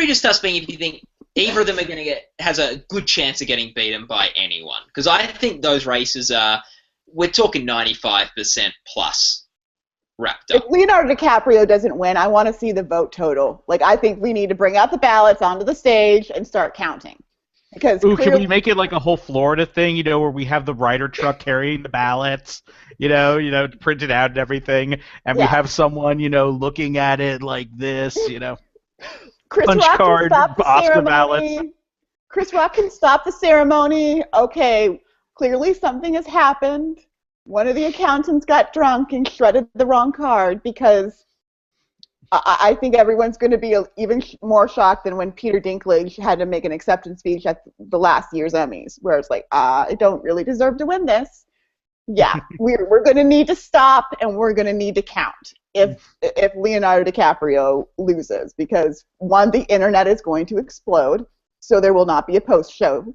just us being if you think either of them has a good chance of getting beaten by anyone? Because I think those races we're talking 95% plus wrapped up. If Leonardo DiCaprio doesn't win, I want to see the vote total. Like, I think we need to bring out the ballots onto the stage and start counting. Because can we make it like a whole Florida thing, where we have the Ryder truck carrying the ballots, printed out and everything, and we have someone, looking at it like this, Chris punch Rock card, can stop the Oscar ceremony. ballots. Chris Rock can stop the ceremony. Okay, clearly something has happened. One of the accountants got drunk and shredded the wrong card because I think everyone's going to be even more shocked than when Peter Dinklage had to make an acceptance speech at the last year's Emmys, where it's like, I don't really deserve to win this. Yeah, we're going to need to stop and we're going to need to count if Leonardo DiCaprio loses because, one, the internet is going to explode, so there will not be a post-show.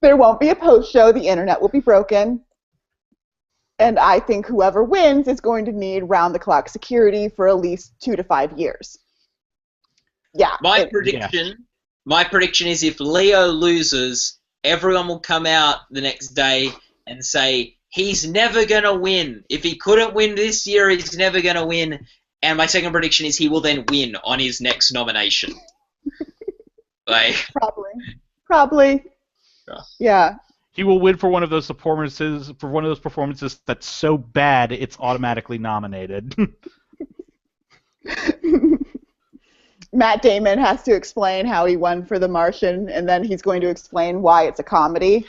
There won't be a post-show. The internet will be broken. And I think whoever wins is going to need round-the-clock security for at least 2 to 5 years. Yeah. My prediction is if Leo loses, everyone will come out the next day and say, he's never going to win. If he couldn't win this year, he's never going to win. And my second prediction is he will then win on his next nomination. Probably. Yeah. He will win for one of those performances that's so bad it's automatically nominated. Matt Damon has to explain how he won for The Martian, and then he's going to explain why it's a comedy.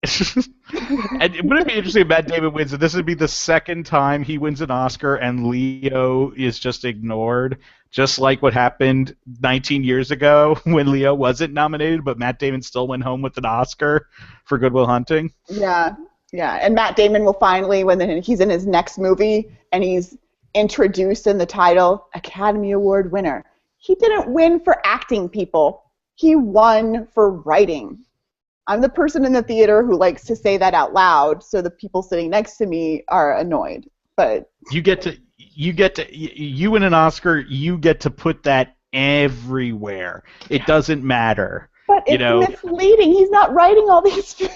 And wouldn't it be interesting if Matt Damon wins? And this would be the second time he wins an Oscar and Leo is just ignored, just like what happened 19 years ago when Leo wasn't nominated, but Matt Damon still went home with an Oscar for Good Will Hunting. Yeah. And Matt Damon will finally, when he's in his next movie and he's introduced in the title, Academy Award winner. He didn't win for acting, people. He won for writing. I'm the person in the theater who likes to say that out loud, so the people sitting next to me are annoyed. But you win an Oscar, you get to put that everywhere. It doesn't matter. But it's misleading. He's not writing all these films.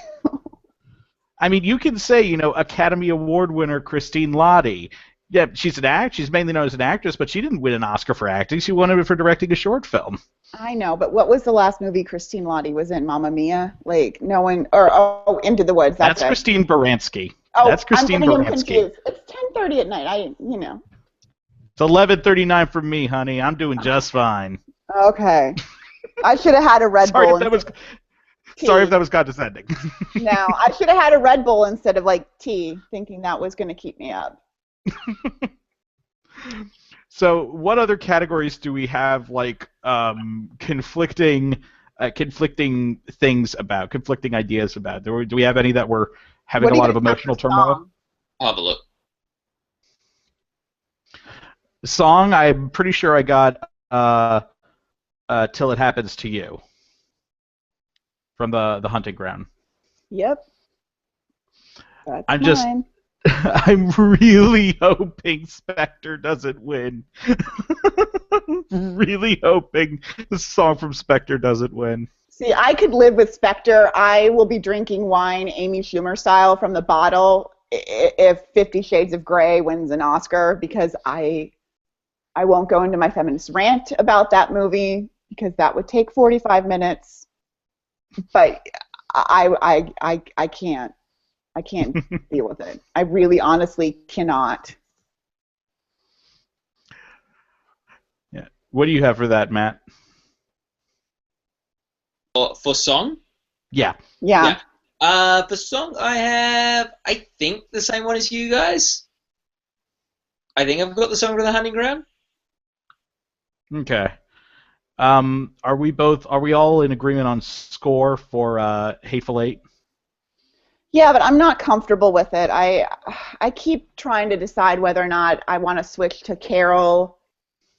I mean, you can say, Academy Award winner Christine Lottie. Yeah, she's an act. She's mainly known as an actress, but she didn't win an Oscar for acting. She won it for directing a short film. I know, but what was the last movie Christine Lottie was in? Mamma Mia? Like, no one... Or Into the Woods. That's Christine Baranski. Oh, that's Christine I'm getting Baranski. Confused. It's 10:30 at night. It's 11:39 for me, honey. I'm doing just fine. Okay. I should have had a Red Bull. Sorry if that was condescending. No, I should have had a Red Bull instead of, tea, thinking that was going to keep me up. So, what other categories do we have, conflicting things about, conflicting ideas about? Do we have any that we're having a lot of emotional turmoil? I'll have a look. Song, I'm pretty sure I got Till It Happens to You from the Hunting Ground. Yep. That's mine. I'm really hoping Spectre doesn't win. Really hoping the song from Spectre doesn't win. See, I could live with Spectre. I will be drinking wine Amy Schumer style from the bottle if 50 Shades of Grey wins an Oscar, because I won't go into my feminist rant about that movie because that would take 45 minutes. But I can't deal with it. I really honestly cannot. Yeah. What do you have for that, Matt? For song? Yeah. Yeah. For song, I have, I think, the same one as you guys. I think I've got the song for the hunting ground. Okay. Are we all in agreement on score for Hateful Eight? Yeah, but I'm not comfortable with it. I keep trying to decide whether or not I want to switch to Carol,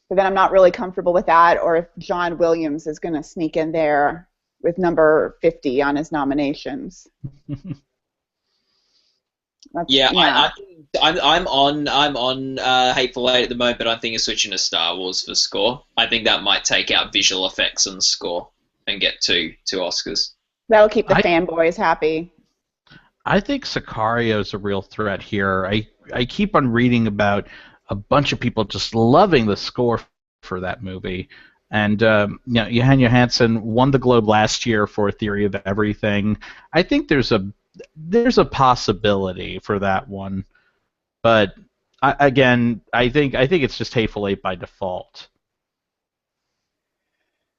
but then I'm not really comfortable with that, or if John Williams is going to sneak in there with number 50 on his nominations. Yeah. I'm on Hateful Eight at the moment, but I think it's switching to Star Wars for score. I think that might take out visual effects and score and get two Oscars. That'll keep the fanboys happy. I think Sicario's a real threat here. I keep on reading about a bunch of people just loving the score for that movie. And Johan Johansson won the Globe last year for Theory of Everything. I think there's a possibility for that one, but I think it's just Hateful Eight by default.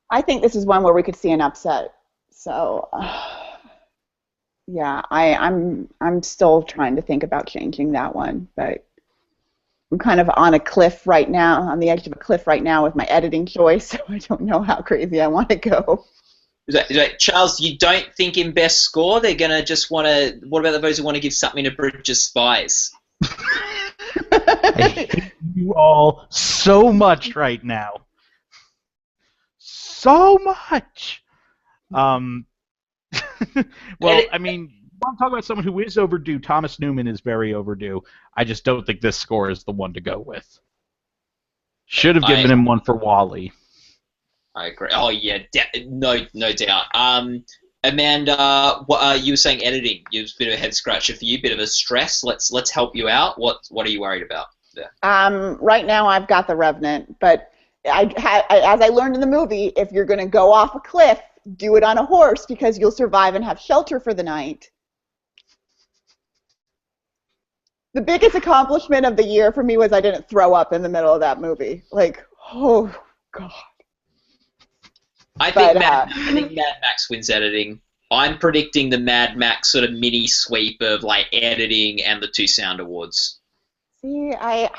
I think this is one where we could see an upset. So, yeah, I'm still trying to think about changing that one, but I'm kind of on a cliff right now, on the edge of a cliff right now with my editing choice, so I don't know how crazy I want to go. Charles, you don't think in best score they're going to just want to... What about those who want to give something to Bridge of Spies? I hate you all so much right now. So much! Well, I mean, I'm talking about someone who is overdue. Thomas Newman is very overdue. I just don't think this score is the one to go with. Should have given him one for Wall-E. I agree. Oh yeah, no doubt. Amanda, you were saying editing. It was a bit of a head scratcher for you, bit of a stress. Let's help you out. What are you worried about there? Right now I've got The Revenant, but as I learned in the movie, if you're going to go off a cliff, do it on a horse because you'll survive and have shelter for the night. The biggest accomplishment of the year for me was I didn't throw up in the middle of that movie. Like, oh God. I think Mad Max wins editing. I'm predicting the Mad Max sort of mini sweep of like editing and the two sound awards. See, I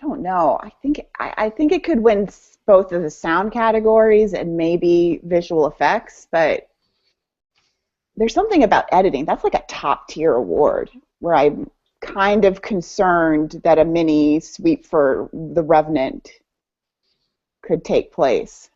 don't know. I think it could win both of the sound categories and maybe visual effects, but there's something about editing. That's like a top tier award where I'm kind of concerned that a mini sweep for The Revenant could take place.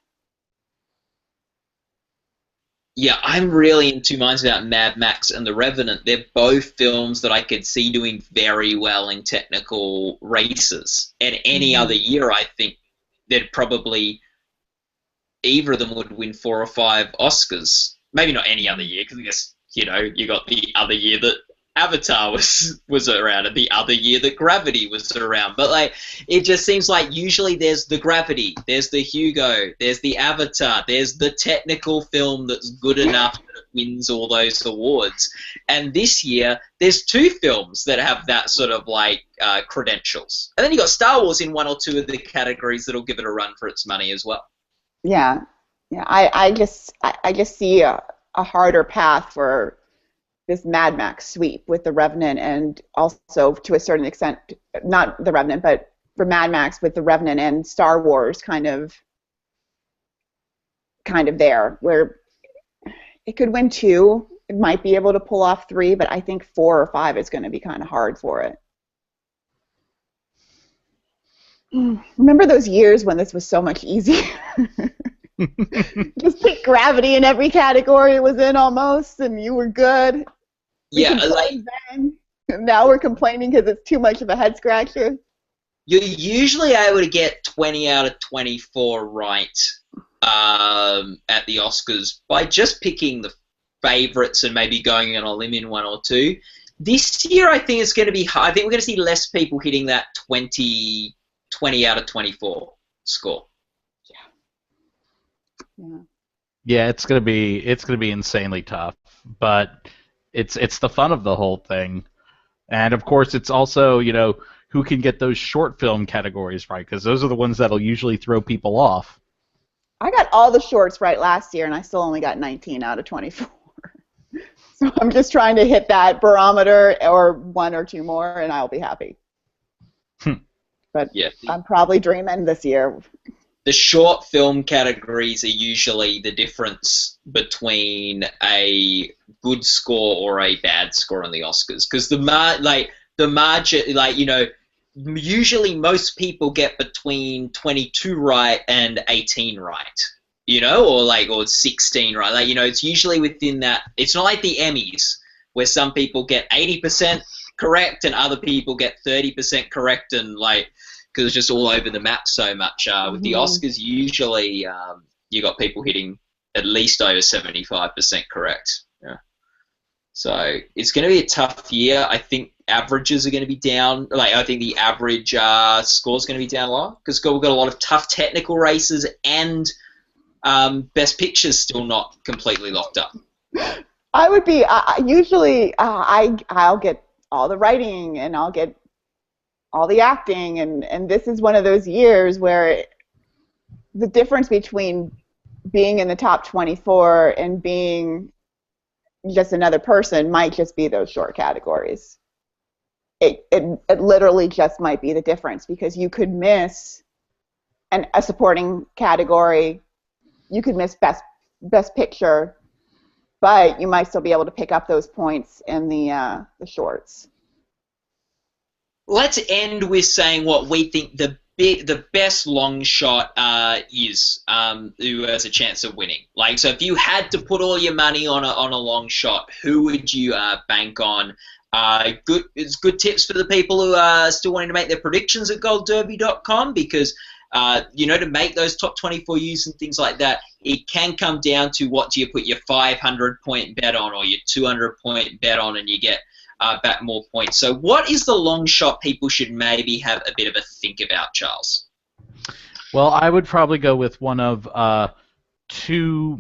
Yeah, I'm really in two minds about Mad Max and The Revenant. They're both films that I could see doing very well in technical races. And any other year, I think they'd probably, either of them would win 4 or 5 Oscars. Maybe not any other year, because I guess, you got the other year that Avatar was around and the other year that Gravity was around. But like, it just seems like usually there's the Gravity, there's the Hugo, there's the Avatar, there's the technical film that's good enough that it wins all those awards. And this year, there's 2 films that have that sort of like credentials. And then you got Star Wars in 1 or 2 of the categories that'll give it a run for its money as well. Yeah. I just see a harder path for this Mad Max sweep with The Revenant, and also to a certain extent, not The Revenant, but for Mad Max with The Revenant and Star Wars kind of there, where it could win 2, it might be able to pull off 3, but I think 4 or 5 is going to be kind of hard for it. Remember those years when this was so much easier? Just pick Gravity in every category it was in almost, and you were good. Yeah, then, and now we're complaining because it's too much of a head scratcher. You're usually able to get 20 out of 24 right at the Oscars by just picking the favorites and maybe going on a limb in 1 or 2. This year, I think it's going to be high. I think we're going to see less people hitting that 20 out of 24 score. Yeah. Yeah, it's gonna be insanely tough, but it's the fun of the whole thing, and of course it's also who can get those short film categories right, because those are the ones that'll usually throw people off. I got all the shorts right last year, and I still only got 19 out of 24. So I'm just trying to hit that barometer or one or two more, and I'll be happy. But Yeah. I'm probably dreaming this year. The short film categories are usually the difference between a good score or a bad score on the Oscars, because the margin, usually most people get between 22 right and 18 right, or 16 right. It's usually within that. It's not like the Emmys where some people get 80% correct and other people get 30% correct, and because it's just all over the map so much. With the Oscars, usually you got people hitting at least over 75% correct. Yeah. So it's going to be a tough year. I think averages are going to be down. I think the average score is going to be down a lot, because we've got a lot of tough technical races, and Best Picture's still not completely locked up. I would be usually I'll get all the writing and I'll get all the acting, and this is one of those years where the difference between being in the top 24 and being just another person might just be those short categories. It literally just might be the difference, because you could miss a supporting category, you could miss best picture, but you might still be able to pick up those points in the shorts. Let's end with saying what we think the best long shot is, who has a chance of winning. So if you had to put all your money on a long shot, who would you bank on? It's good tips for the people who are still wanting to make their predictions at goldderby.com, because to make those top 24 U's and things like that, it can come down to what do you put your 500-point bet on or your 200-point bet on, and you get back more points. So what is the long shot people should maybe have a bit of a think about, Charles? Well, I would probably go with one of two.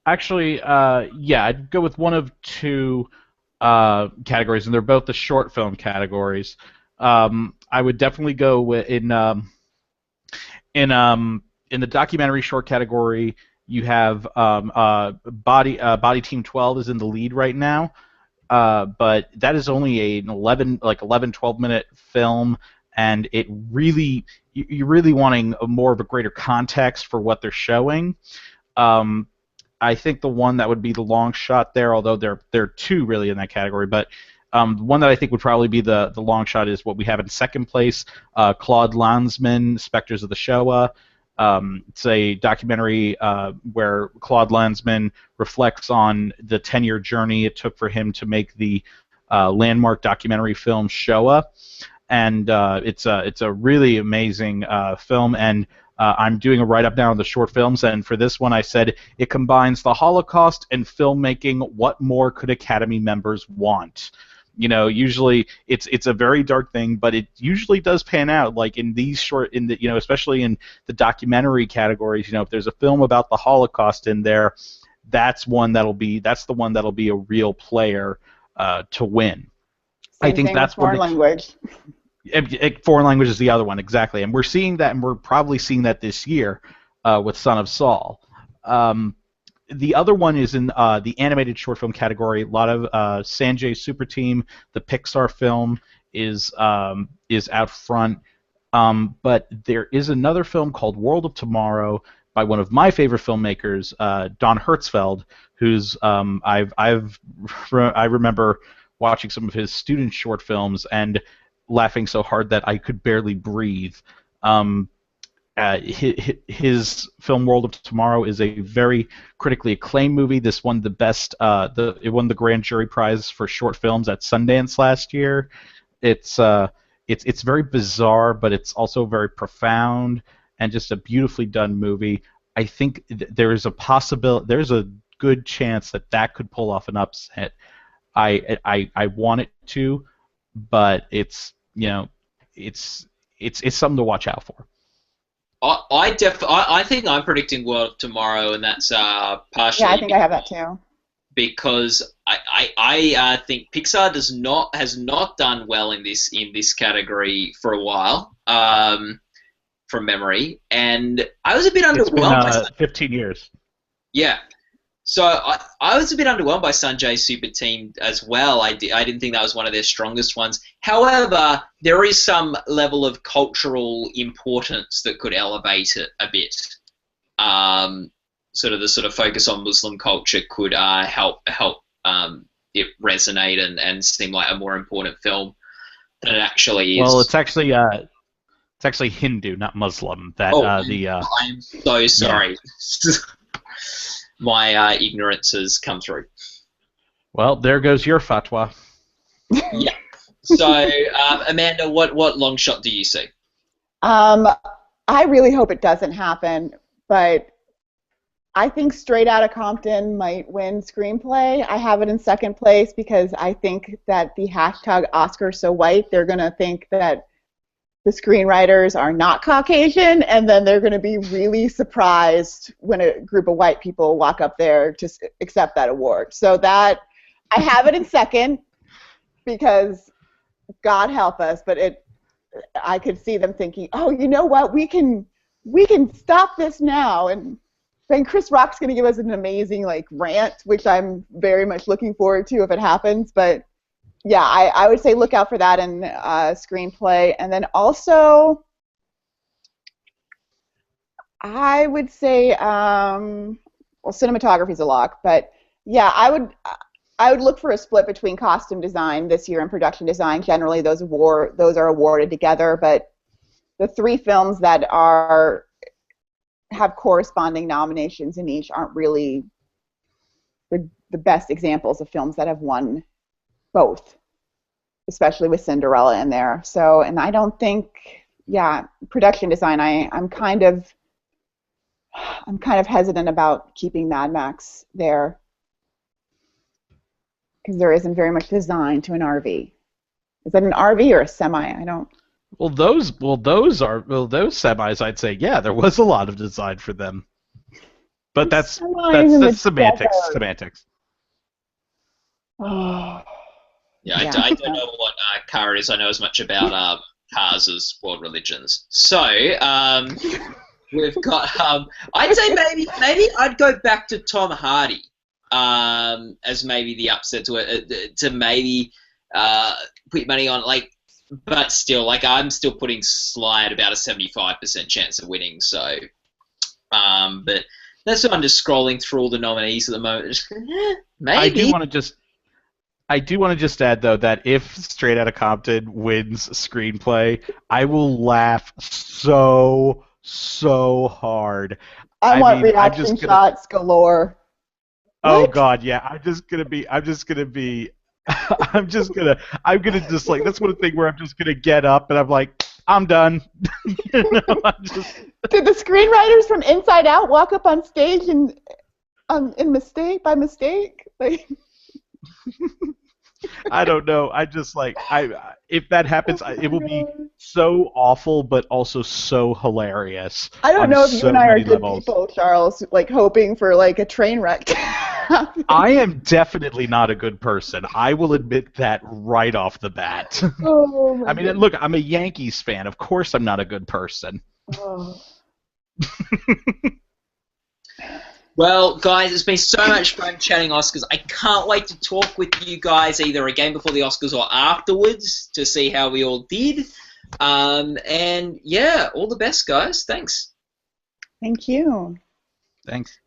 Actually, I'd go with one of two categories, and they're both the short film categories. I would definitely go with in the documentary short category. You have Body Team 12 is in the lead right now. But that is only an 12 minute film, and you're really wanting more of a greater context for what they're showing. I think the one that would be the long shot there, although there are two really in that category, but the one that I think would probably be the long shot is what we have in second place, Claude Lanzmann, Spectres of the Shoah. It's a documentary where Claude Lanzmann reflects on the 10-year journey it took for him to make the landmark documentary film Shoah, and it's a really amazing film. And I'm doing a write-up now on the short films, and for this one I said it combines the Holocaust and filmmaking. What more could Academy members want? Usually it's a very dark thing, but it usually does pan out. Like in these especially in the documentary categories, if there's a film about the Holocaust in there, that's the one that'll be a real player to win. Same I think thing that's with foreign language. Foreign language is the other one, exactly, and we're seeing that, and we're probably seeing that this year with Son of Saul. The other one is in the animated short film category. A lot of Sanjay's Super Team, the Pixar film, is out front. But there is another film called World of Tomorrow by one of my favorite filmmakers, Don Hertzfeldt, who's I remember watching some of his student short films and laughing so hard that I could barely breathe. His film World of Tomorrow is a very critically acclaimed movie. This won the best. It won the Grand Jury Prize for short films at Sundance last year. It's very bizarre, but it's also very profound and just a beautifully done movie. I think there is a possibility. There's a good chance that could pull off an upset. I want it to, but it's it's something to watch out for. I think I'm predicting World of Tomorrow, and that's partially. Yeah, I think I have that too. Because I think Pixar has not done well in this category for a while, from memory, and I was a bit underwhelmed. It's been 15 years. Yeah, so I was a bit underwhelmed by Sanjay's Super Team as well. I didn't think that was one of their strongest ones. However, there is some level of cultural importance that could elevate it a bit. Sort of focus on Muslim culture could help it resonate and seem like a more important film than it actually is. Well, it's actually Hindu, not Muslim. I'm so sorry. Yeah. My ignorance has come through. Well, there goes your fatwa. Yeah. So, Amanda, what long shot do you see? I really hope it doesn't happen, but I think Straight Outta Compton might win screenplay. I have it in second place because I think that the hashtag #OscarsSoWhite, they're going to think that the screenwriters are not Caucasian, and then they're going to be really surprised when a group of white people walk up there to accept that award. So that, I have it in second because God help us, but I could see them thinking, oh, you know what, we can stop this now, and then Chris Rock's going to give us an amazing rant, which I'm very much looking forward to if it happens. But yeah, I would say look out for that in screenplay, and then also I would say cinematography is a lock, but yeah, I would look for a split between costume design this year and production design. Generally, those are awarded together, but the three films that have corresponding nominations in each aren't really the best examples of films that have won both, especially with Cinderella in there. So, and I don't think, production design, I'm kind of hesitant about keeping Mad Max there because there isn't very much design to an RV. Is that an RV or a semi? I don't. Well, those semis, I'd say, yeah, there was a lot of design for them. But that's semantics. Semantics. Oh. Yeah, I don't know what car is. I know as much about cars as world religions. So we've got. I'd say maybe I'd go back to Tom Hardy as maybe the upset to maybe put money on but still I'm still putting Sly at about a 75% chance of winning. So, but that's why I'm just scrolling through all the nominees at the moment. Just, maybe. I do want to just add, though, that if Straight Outta Compton wins screenplay, I will laugh so hard. I want reaction shots galore. Oh What? God, yeah. I'm gonna just that's one thing where I'm just gonna get up and I'm like, I'm done. Did the screenwriters from Inside Out walk up on stage by mistake? I don't know. I just if that happens, it will be so awful, but also so hilarious. I don't know if you and I are good people, Charles. Hoping for a train wreck. I am definitely not a good person. I will admit that right off the bat. Oh, I mean, look, I'm a Yankees fan. Of course, I'm not a good person. Oh. Well, guys, it's been so much fun chatting Oscars. I can't wait to talk with you guys either again before the Oscars or afterwards to see how we all did. And yeah, all the best, guys. Thanks. Thank you. Thanks.